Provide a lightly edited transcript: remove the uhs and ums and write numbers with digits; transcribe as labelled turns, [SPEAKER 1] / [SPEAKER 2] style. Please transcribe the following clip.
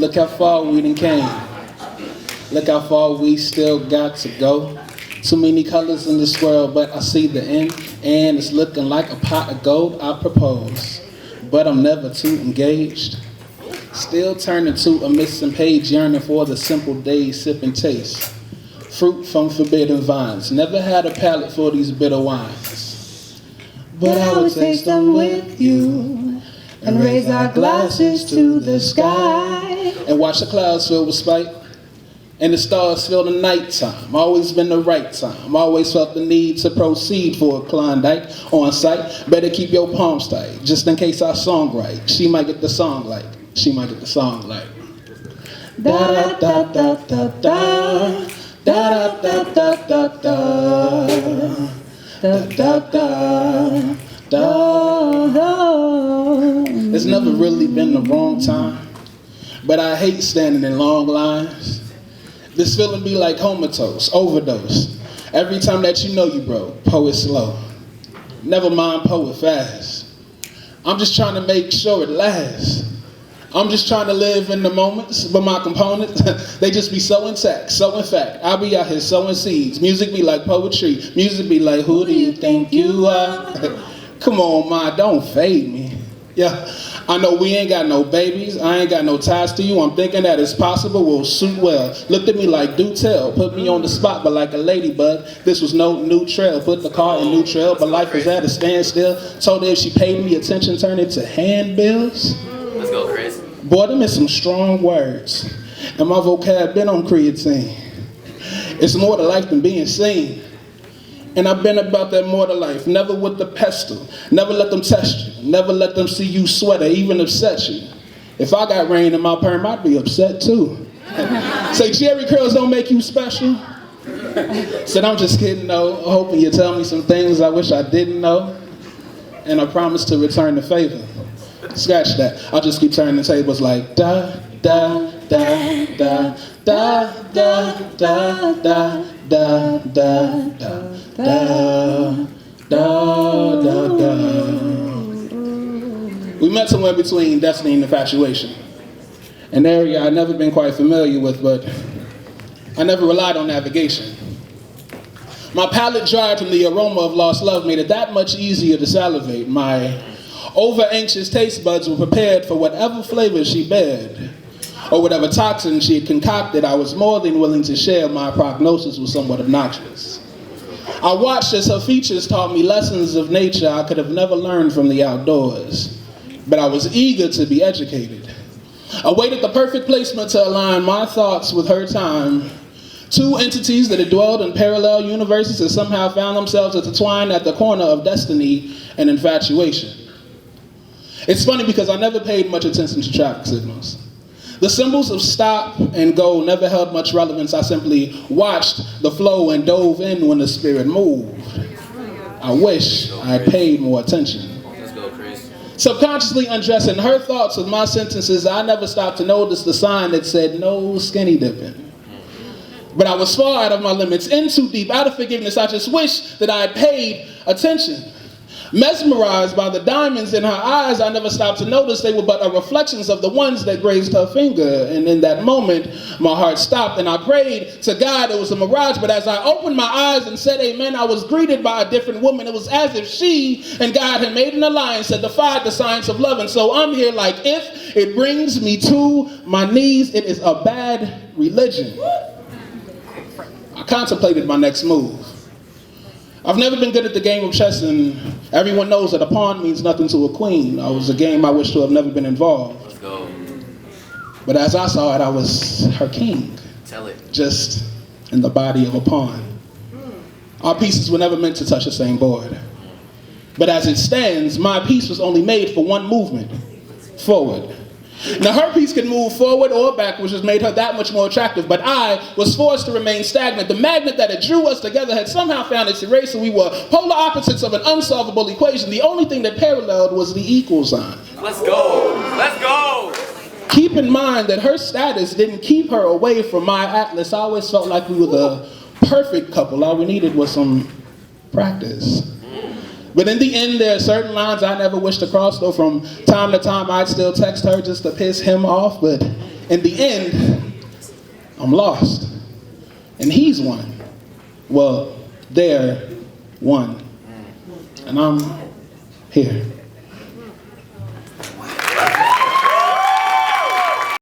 [SPEAKER 1] Look how far we done came. Look how far we still got to go. Too many colors in this world, but I see the end, and it's looking like a pot of gold. I propose, but I'm never too engaged. Still turning to a missing page, yearning for the simple days, sipping taste. Fruit from forbidden vines. Never had a palate for these bitter wines. But I would taste them with you and raise our glasses to the sky and watch the clouds fill with spite and the stars fill the nighttime. Always been the right time. Always felt the need to proceed for a Klondike on sight. Better keep your palms tight, just in case I song right. She might get the song like. She might get the song like. Da da da da da da da da da da da da da da. It's never really been the wrong time, but I hate standing in long lines. This feeling be like comatose, overdose. Every time that you know you broke, poet slow. Never mind poet fast. I'm just trying to make sure it lasts. I'm just trying to live in the moments, but my components, they just be so intact. So in fact, I be out here sowing seeds. Music be like poetry. Music be like, who do you think you are? Come on, ma, don't fade me. Yeah, I know we ain't got no babies. I ain't got no ties to you. I'm thinking that it's possible we'll suit well. Looked at me like, do tell. Put me on the spot, but like a ladybug. This was no new trail. Put the car in neutral, but life was at a standstill. Told her if she paid me attention, turn it to handbills.
[SPEAKER 2] Let's go, Chris.
[SPEAKER 1] Boy, them is some strong words. And my vocab been on creatine. It's more to life than being seen. And I've been about that more to life, never with the pestle. Never let them test you. Never let them see you sweat or even upset you. If I got rain in my perm, I'd be upset too. Say, Jerry curls don't make you special? Said, I'm just kidding though, hoping you tell me some things I wish I didn't know. And I promise to return the favor. Scratch that. I'll just keep turning the tables like da, da, da, da, da, da, da, da, da, da, da. Da, da, da, da. We met somewhere between destiny and infatuation. An area I'd never been quite familiar with, but I never relied on navigation. My palate dried from the aroma of lost love made it that much easier to salivate. My over-anxious taste buds were prepared for whatever flavor she bared, or whatever toxin she had concocted. I was more than willing to share. My prognosis was somewhat obnoxious. I watched as her features taught me lessons of nature I could have never learned from the outdoors. But I was eager to be educated. I waited the perfect placement to align my thoughts with her time. Two entities that had dwelled in parallel universes and somehow found themselves intertwined at the corner of destiny and infatuation. It's funny because I never paid much attention to traffic signals. The symbols of stop and go never held much relevance. I simply watched the flow and dove in when the spirit moved. I wish I had paid more attention.
[SPEAKER 2] Let's go, Chris.
[SPEAKER 1] Subconsciously undressing her thoughts with my sentences, I never stopped to notice the sign that said no skinny dipping. But I was far out of my limits, in too deep, out of forgiveness. I just wish that I had paid attention. Mesmerized by the diamonds in her eyes, I never stopped to notice they were but reflections of the ones that grazed her finger. And in that moment, my heart stopped and I prayed to God it was a mirage. But as I opened my eyes and said amen, I was greeted by a different woman. It was as if she and God had made an alliance that defied the science of love. And so I'm here like, if it brings me to my knees, it is a bad religion. I contemplated my next move. I've never been good at the game of chess, and everyone knows that a pawn means nothing to a queen. It was a game I wish to have never been involved.
[SPEAKER 2] Let's go.
[SPEAKER 1] But as I saw it, I was her king.
[SPEAKER 2] Tell it.
[SPEAKER 1] Just in the body of a pawn. Our pieces were never meant to touch the same board. But as it stands, my piece was only made for one movement, forward. Now her piece could move forward or backwards, which made her that much more attractive, but I was forced to remain stagnant. The magnet that had drew us together had somehow found its eraser. We were polar opposites of an unsolvable equation. The only thing that paralleled was the equal sign.
[SPEAKER 2] Let's go. Let's go.
[SPEAKER 1] Keep in mind that her status didn't keep her away from my atlas. I always felt like we were the perfect couple. All we needed was some practice. But in the end, there are certain lines I never wished to cross, though from time to time I'd still text her just to piss him off, but in the end, I'm lost. And he's one. Well, they're one. And I'm here.